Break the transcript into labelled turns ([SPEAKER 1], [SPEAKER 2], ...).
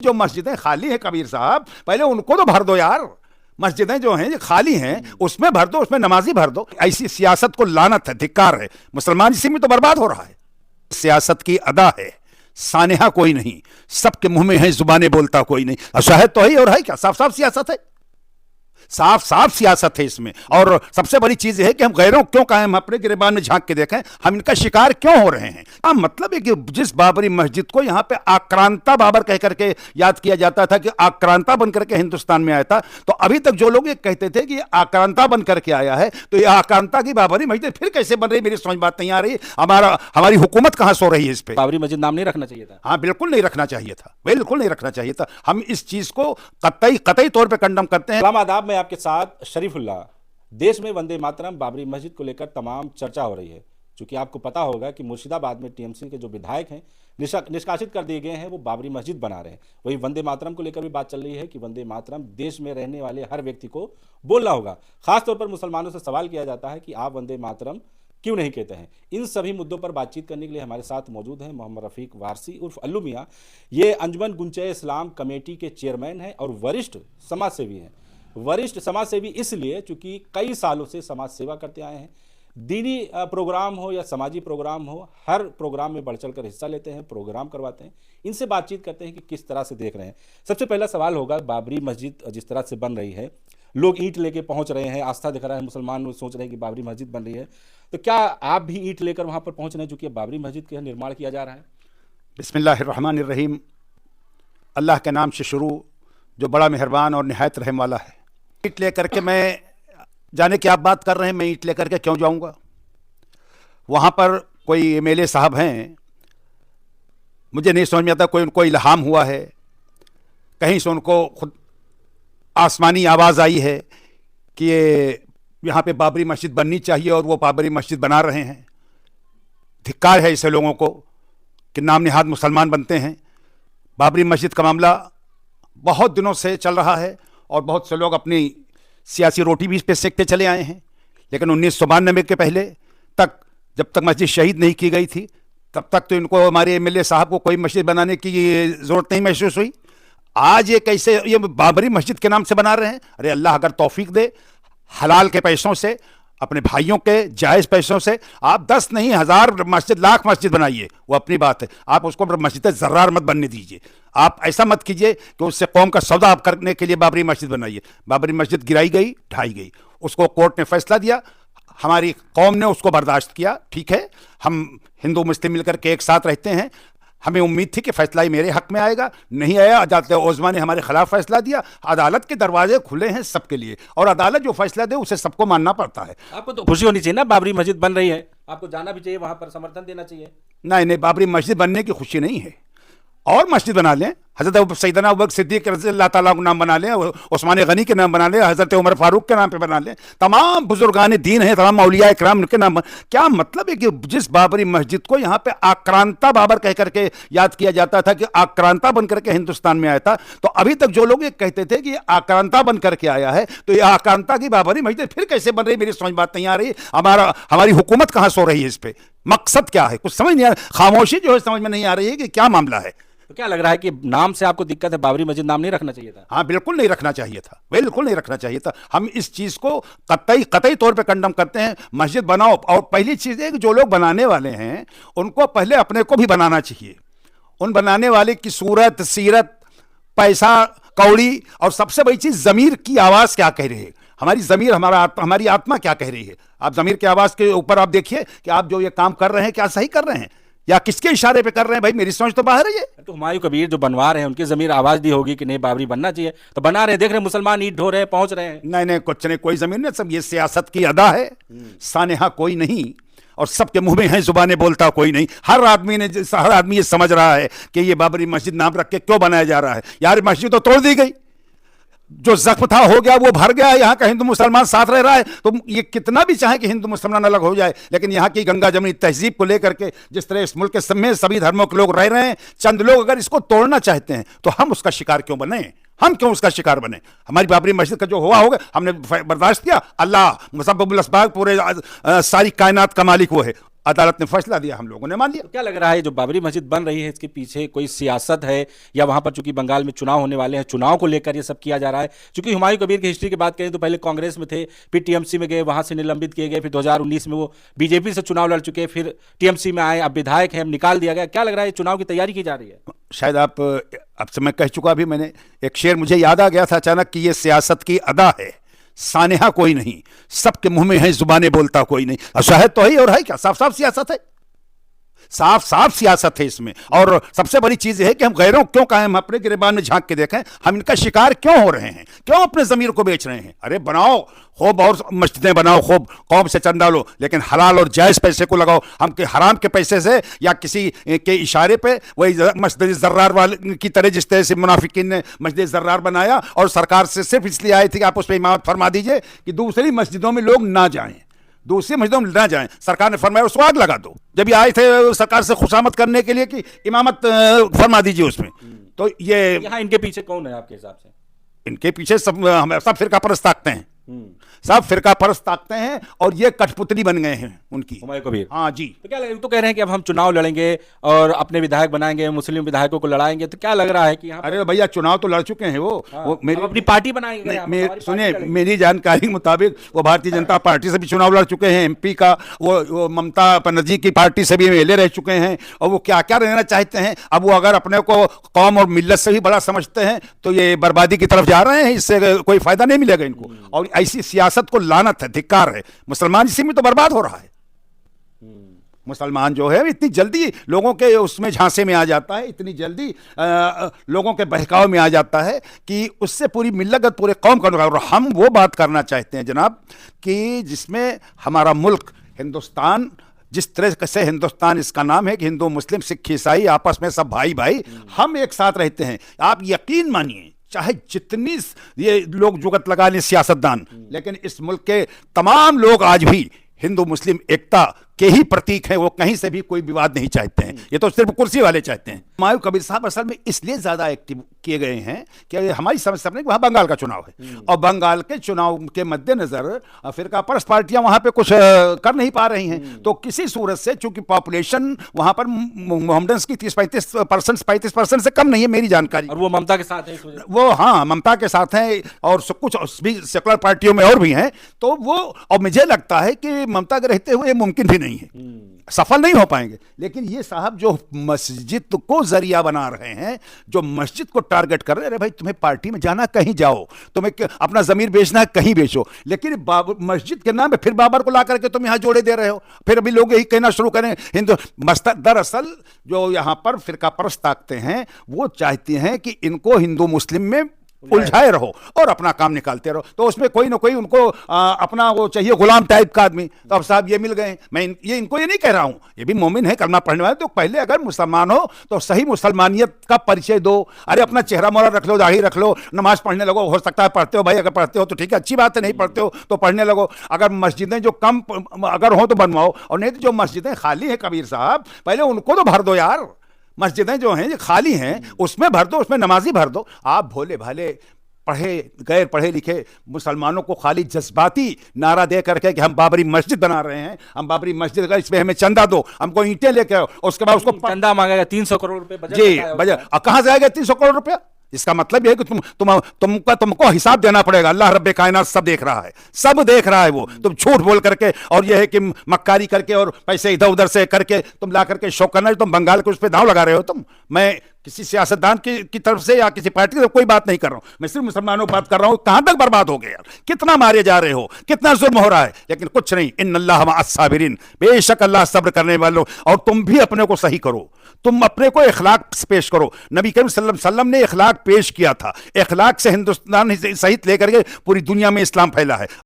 [SPEAKER 1] जो मस्जिदें खाली हैं कबीर साहब, पहले उनको तो भर दो यार। मस्जिदें जो हैं जो खाली हैं उसमें भर दो, उसमें नमाजी भर दो। ऐसी सियासत को लानत है, धिक्कार है। मुसलमान इसी में तो बर्बाद हो रहा है। सियासत की अदा है, सानेहा कोई नहीं, सबके मुंह में है, जुबाने बोलता कोई नहीं। अशाहिद तो है और है क्या, साफ साफ सियासत है, साफ साफ सियासत है इसमें। और सबसे बड़ी चीज है कि हम गैरों क्यों कहें, हम अपने गिरबान में झांक के देखें, हम इनका शिकार क्यों हो रहे हैं। मतलब है कि जिस बाबरी मस्जिद को यहां पे आक्रांता बाबर कह करके याद किया जाता था कि आक्रांता बन करके हिंदुस्तान में आया था, तो अभी तक जो लोग ये कहते थे कि ये आक्रांता बन करके आया है, तो ये आक्रांता की बाबरी मस्जिद फिर कैसे बन रही, मेरी समझ बात नहीं आ रही। हमारी हुकूमत कहां सो रही है इस पे।
[SPEAKER 2] बाबरी मस्जिद नाम नहीं रखना चाहिए था।
[SPEAKER 1] हाँ, बिल्कुल नहीं रखना चाहिए था, बिल्कुल नहीं रखना चाहिए था। हम इस चीज को कतई तौर पर कंडम करते हैं।
[SPEAKER 2] सलाम आदाब, मैं आपके साथ शरीफुल्लाह। देश में वंदे मातरम बाबरी मस्जिद को लेकर तमाम चर्चा हो रही है। क्योंकि आपको पता होगा कि मुर्शिदाबाद में टीएमसी के जो विधायक हैं निष्कासित कर दिए गए हैं, वो बाबरी मस्जिद बना रहे हैं। वही वंदे मातरम को लेकर भी बात चल रही है कि वंदे मातरम देश में रहने वाले हर व्यक्ति को बोलना होगा। खासतौर पर मुसलमानों से सवाल किया जाता है कि आप वंदे मातरम क्यों नहीं कहते हैं। इन सभी मुद्दों पर बातचीत करने के लिए हमारे साथ मौजूद हैं मोहम्मद रफीक वारसी उर्फ अल्लू मियाँ। ये अंजुमन गुंचे इस्लाम कमेटी के चेयरमैन हैं और वरिष्ठ समाज सेवी हैं। वरिष्ठ समाज सेवी इसलिए चूंकि कई सालों से समाज सेवा करते आए हैं। दीनी प्रोग्राम हो या समाजी प्रोग्राम हो, हर प्रोग्राम में बढ़ चढ़ कर हिस्सा लेते हैं, प्रोग्राम करवाते हैं। इनसे बातचीत करते हैं कि किस तरह से देख रहे हैं। सबसे पहला सवाल होगा, बाबरी मस्जिद जिस तरह से बन रही है, लोग ईंट लेके पहुंच रहे हैं, आस्था दिख रहा है, मुसलमान सोच रहे हैं कि बाबरी मस्जिद बन रही है, तो क्या आप भी ईंट लेकर वहां पर पहुंच रहे हैं चूंकि बाबरी मस्जिद का निर्माण किया जा रहा है?
[SPEAKER 1] बिस्मिल्लाहिर्रहमानिर्रहीम। अल्लाह के नाम से शुरू, जो बड़ा मेहरबान और निहायत रहम वाला है। ईंट लेकर के मैं जाने की आप बात कर रहे हैं, मैं ईंट लेकर के क्यों जाऊंगा? वहां पर कोई एमएलए साहब हैं, मुझे नहीं समझ में आता, कोई उनको इल्हाम हुआ है, कहीं से उनको खुद आसमानी आवाज़ आई है कि ये यहाँ पे बाबरी मस्जिद बननी चाहिए और वो बाबरी मस्जिद बना रहे हैं। धिक्कार है ऐसे लोगों को कि नाम निहाद मुसलमान बनते हैं। बाबरी मस्जिद का मामला बहुत दिनों से चल रहा है और बहुत से लोग अपनी सियासी रोटी भी इस पे सेकते चले आए हैं। लेकिन 1992 के पहले तक, जब तक मस्जिद शहीद नहीं की गई थी, तब तक तो इनको, हमारे एमएलए साहब को, कोई मस्जिद बनाने की ज़रूरत नहीं महसूस हुई। आज ये कैसे ये बाबरी मस्जिद के नाम से बना रहे हैं? अरे अल्लाह अगर तौफीक दे, हलाल के पैसों से, अपने भाइयों के जायज़ पैसों से आप 10 नहीं 1000 मस्जिद, लाख मस्जिद बनाइए, वो अपनी बात है। आप उसको मस्जिद ज़र्रार मत बनने दीजिए। आप ऐसा मत कीजिए कि उससे कौम का सौदा आप करने के लिए बाबरी मस्जिद बनाइए। बाबरी मस्जिद गिराई गई, ढाई गई, उसको कोर्ट ने फैसला दिया, हमारी कौम ने उसको बर्दाश्त किया। ठीक है, हम हिंदू मुस्लिम मिलकर के एक साथ रहते हैं। हमें उम्मीद थी कि फैसला ही मेरे हक में आएगा, नहीं आया। अदालत ओज़मा ने हमारे खिलाफ फैसला दिया। अदालत के दरवाजे खुले हैं सबके लिए और अदालत जो फैसला दे उसे सबको मानना पड़ता है।
[SPEAKER 2] आपको तो खुशी होनी चाहिए ना, बाबरी मस्जिद बन रही है, आपको जाना भी चाहिए, वहां पर समर्थन देना चाहिए।
[SPEAKER 1] नहीं, बाबरी मस्जिद बनने की खुशी नहीं है। और मस्जिद बना लें, हज़रत सैयदना अबू बकर सिद्दीक़ रज़ियल्लाहु ताला के नाम बना लें, उस्मान गनी के नाम बना लें, हज़रत उमर फारूक के नाम पे बना लें, तमाम बुजुर्गान दीन हैं, तमाम औलिया इकराम के नाम। क्या मतलब है कि जिस बाबरी मस्जिद को यहाँ पे आक्रांता बाबर कह करके याद किया जाता था कि आक्रांता बन करके हिंदुस्तान में आया था, तो अभी तक जो लोग ये कहते थे कि आक्रांता बन करके आया है, तो ये आक्रांता की बाबरी मस्जिद फिर कैसे बन रही, मेरी समझ बात नहीं आ रही। हमारी हुकूमत कहाँ सो रही है इस पे? मकसद क्या है, कुछ समझ नहीं आ रहा। खामोशी जो है समझ में नहीं आ रही है कि क्या मामला है।
[SPEAKER 2] तो क्या लग रहा है कि नाम से आपको दिक्कत है, बाबरी मस्जिद नाम नहीं रखना चाहिए था?
[SPEAKER 1] हाँ, बिल्कुल नहीं रखना चाहिए था, बिल्कुल नहीं रखना चाहिए था। हम इस चीज़ को कतई तौर पे कंडम करते हैं। मस्जिद बनाओ, और पहली चीज़ है कि जो लोग बनाने वाले हैं उनको पहले अपने को भी बनाना चाहिए। उन बनाने वाले की सूरत, सीरत, पैसा कौड़ी, और सबसे बड़ी चीज़ ज़मीर की आवाज़ क्या कह रही है। हमारी ज़मीर, हमारी आत्मा क्या कह रही है। आप ज़मीर की आवाज़ के ऊपर आप देखिए कि आप जो ये काम कर रहे हैं क्या सही कर रहे हैं या किसके इशारे पे कर रहे हैं। भाई मेरी समझ तो बाहर है। ये
[SPEAKER 2] तो हुमायूं कबीर जो बनवा रहे हैं, उनकी जमीर आवाज दी होगी कि नहीं बाबरी बनना चाहिए, तो बना रहे हैं। देख रहे हैं मुसलमान ईंट ढो रहे हैं, पहुंच रहे हैं।
[SPEAKER 1] नहीं, कुछ नहीं, कोई जमीन नहीं, सब ये सियासत की अदा है, सानेहा कोई नहीं, और सबके मुंह में है, जुबाने बोलता कोई नहीं। हर आदमी ये समझ रहा है कि ये बाबरी मस्जिद नाम रख के क्यों बनाया जा रहा है। यार मस्जिद तो तोड़ दी गई, जो जख्म था हो गया, वो भर गया। यहाँ का हिंदू मुसलमान साथ रह रहा है, तो ये कितना भी चाहे कि हिंदू मुसलमान अलग हो जाए, लेकिन यहाँ की गंगा जमनी तहजीब को लेकर के जिस तरह इस मुल्क के समेत सभी धर्मों के लोग रह रहे हैं, चंद लोग अगर इसको तोड़ना चाहते हैं तो हम उसका शिकार क्यों बने? हम क्यों उसका शिकार बने? हमारी बाबरी मस्जिद का जो हुआ होगा हमने बर्दाश्त किया। अल्लाह मुसब्बिबुल अस्बाब, पूरे सारी कायनात का मालिक वो है, अदालत ने फैसला दिया, हम लोगों ने मान लिया।
[SPEAKER 2] तो क्या लग रहा है जो बाबरी मस्जिद बन रही है इसके पीछे कोई सियासत है, या वहां पर चूंकि बंगाल में चुनाव होने वाले हैं, चुनाव को लेकर ये सब किया जा रहा है? चूंकि हुमायूं कबीर की हिस्ट्री की बात करें तो पहले कांग्रेस में थे, फिर टीएमसी में गए, वहां से निलंबित किए गए, फिर 2019 में वो बीजेपी से चुनाव लड़ चुके, फिर टीएमसी में आए, अब विधायक हैं, निकाल दिया गया। क्या लग रहा है चुनाव की तैयारी की जा रही है?
[SPEAKER 1] शायद आप अब से मैं कह चुका भी, मैंने एक शेर मुझे याद आ गया था अचानक कि ये सियासत की अदा है, सानेहा कोई नहीं, सबके मुंह में है जुबानें बोलता कोई नहीं। और शायद तो है और है क्या, साफ साफ सियासत है, साफ साफ सियासत है इसमें। और सबसे बड़ी चीज है कि हम गैरों क्यों कहें, हम अपने गिरबान में झांक के देखें, हम इनका शिकार क्यों हो रहे हैं, क्यों अपने जमीर को बेच रहे हैं। अरे बनाओ खूब और मस्जिदें बनाओ, खूब कौम से चंदा लो, लेकिन हलाल और जायज पैसे को लगाओ। हम के हराम के पैसे से या किसी के इशारे पे वही मस्जिद जर्रार वाले की तरह, जिस तरह से मुनाफिकीन ने मस्जिद जर्रार बनाया और सरकार से सिर्फ इसलिए आए थे कि आप उस पर इमामत फरमा दीजिए कि दूसरी मस्जिदों में लोग ना जाएं, दूसरी मस्जिदों में ना जाएं। सरकार ने फरमाया उसको आग लगा दो। जब ये आए थे सरकार से खुशामद करने के लिए कि इमामत फरमा दीजिए उसमें, तो ये
[SPEAKER 2] यहाँ इनके पीछे कौन है आपके हिसाब से?
[SPEAKER 1] इनके पीछे सब फिरका परस्त ताकते हैं, सब फिरका परस्त ताकते हैं और ये कठपुतली बन गए हैं उनकी।
[SPEAKER 2] हुमायूं कबीर,
[SPEAKER 1] हाँ जी।
[SPEAKER 2] तो क्या तो कह रहे हैं कि अब हम चुनाव लड़ेंगे और अपने विधायक बनाएंगे, मुस्लिम विधायकों को लड़ाएंगे, तो क्या लग रहा है कि यहाँ
[SPEAKER 1] अरे भैया चुनाव तो लड़ चुके हैं वो,
[SPEAKER 2] हाँ,
[SPEAKER 1] वो मेरी
[SPEAKER 2] अपनी पार्टी बनाएंगे।
[SPEAKER 1] सुनिए, मेरी जानकारी के मुताबिक वो भारतीय जनता पार्टी से भी चुनाव लड़ चुके हैं, एमपी का वो ममता बनर्जी की पार्टी से भी एमएलए रह चुके हैं, और वो क्या क्या रहना चाहते हैं। अब वो अगर अपने को कौम और मिल्लत से भी बड़ा समझते हैं तो ये बर्बादी की तरफ जा रहे हैं, इससे कोई फायदा नहीं मिलेगा इनको। और ऐसी सियासत को लानत है, धिक्कार है। मुसलमान इसी में तो बर्बाद हो रहा है। मुसलमान जो है इतनी जल्दी लोगों के उसमें झांसे में आ जाता है, इतनी जल्दी लोगों के बहकाव में आ जाता है कि उससे पूरी मिल्लत, पूरे कौम का नुकसान। और हम वो बात करना चाहते हैं जनाब कि जिसमें हमारा मुल्क हिंदुस्तान, जिस तरह से हिंदुस्तान इसका नाम है कि हिंदू मुस्लिम सिख ईसाई आपस में सब भाई भाई हम एक साथ रहते हैं। आप यकीन मानिए चाहे जितनी ये लोग जुगत लगा लें सियासतदान, लेकिन इस मुल्क के तमाम लोग आज भी हिंदू मुस्लिम एकता के ही प्रतीक हैं। वो कहीं से भी कोई विवाद नहीं चाहते हैं, ये तो सिर्फ कुर्सी वाले चाहते हैं। हुमायूं कबीर साहब असल में इसलिए ज्यादा एक्टिव किए गए हैं कि हमारी समझ अपने वहां बंगाल का चुनाव है, और बंगाल के चुनाव के मद्देनजर फिरका परस्त पार्टियां वहां पे कुछ कर नहीं पा रही हैं। तो किसी सूरत से चूंकि पॉपुलेशन वहां पर मोहम्मदन्स की 35% से कम नहीं है मेरी जानकारी,
[SPEAKER 2] और वो ममता के साथ है इस वजह।
[SPEAKER 1] वो हाँ ममता के साथ हैं, और कुछ भी सेकुलर पार्टियों में और भी हैं। तो वो, और मुझे लगता है कि ममता के रहते हुए मुमकिन भी नहीं है, सफल नहीं हो पाएंगे। लेकिन ये साहब जो मस्जिद को जरिया बना रहे हैं, जो मस्जिद को टारगेट कर रहे हैं, अरे भाई तुम्हें पार्टी में जाना कहीं जाओ, तुम्हें अपना जमीर बेचना है कहीं बेचो, लेकिन मस्जिद के नाम पे फिर बाबर को ला करके तुम यहां जोड़े दे रहे हो। फिर अभी लोग यही कहना शुरू करें हिंदू दरअसल जो यहां पर फिरका परस्त ताकते हैं वो चाहते हैं कि इनको हिंदू मुस्लिम में उलझाए रहो और अपना काम निकालते रहो। तो उसमें कोई ना कोई उनको अपना वो चाहिए गुलाम टाइप का आदमी। तो अब साहब ये मिल गए। मैं इनको ये नहीं कह रहा हूं, ये भी मोमिन है, कलमा पढ़ने वाले। तो पहले अगर मुसलमान हो तो सही मुसलमानियत का परिचय दो। अरे अपना चेहरा मोहरा रख लो, दाढ़ी रख लो, नमाज पढ़ने लगो। हो सकता है पढ़ते हो भाई, अगर पढ़ते हो तो ठीक है, अच्छी बात है, नहीं पढ़ते हो तो पढ़ने लगो। अगर मस्जिदें जो कम अगर हो तो बनवाओ, और नहीं तो जो मस्जिदें खाली हैं कबीर साहब पहले उनको तो भर दो यार। मस्जिदें जो हैं जो खाली हैं उसमें भर दो, उसमें नमाजी भर दो। आप भोले भाले पढ़े गैर पढ़े लिखे मुसलमानों को खाली जज्बाती नारा दे करके कि हम बाबरी मस्जिद बना रहे हैं, हम बाबरी मस्जिद का, इसमें हमें चंदा दो, हमको ईंटें लेके आओ, उसके बाद उसको
[SPEAKER 2] चंदा मांगेगा 300 करोड़ रुपए बजट।
[SPEAKER 1] जी बजट, कहां से आएगा 300 करोड़ रुपया? इसका मतलब यह है कि तुमको हिसाब देना पड़ेगा। अल्लाह रब्बे कायनात सब देख रहा है, सब देख रहा है। वो तुम झूठ बोल करके और यह है कि मक्कारी करके और पैसे इधर उधर से करके तुम ला करके शौक करना, तुम बंगाल के उस पर दांव लगा रहे हो। तुम, मैं किसी सियासतदान की तरफ से या किसी पार्टी की तरफ कोई बात नहीं कर रहा हूं, मैं सिर्फ मुसलमानों की बात कर रहा हूं। कहां तक बर्बाद हो गए यार, कितना मारे जा रहे हो, कितना जुल्म हो रहा है, लेकिन कुछ नहीं। इन्नल्लाह मअस साबिरीन, बेशक अल्लाह सब्र करने वालों। और तुम भी अपने को सही करो, तुम अपने को इखलाक पेश करो। नबी करीम सल्लल्लाहु अलैहि वसल्लम ने इखलाक पेश किया था, इखलाक से हिंदुस्तान सहित लेकर के पूरी दुनिया में इस्लाम फैला है।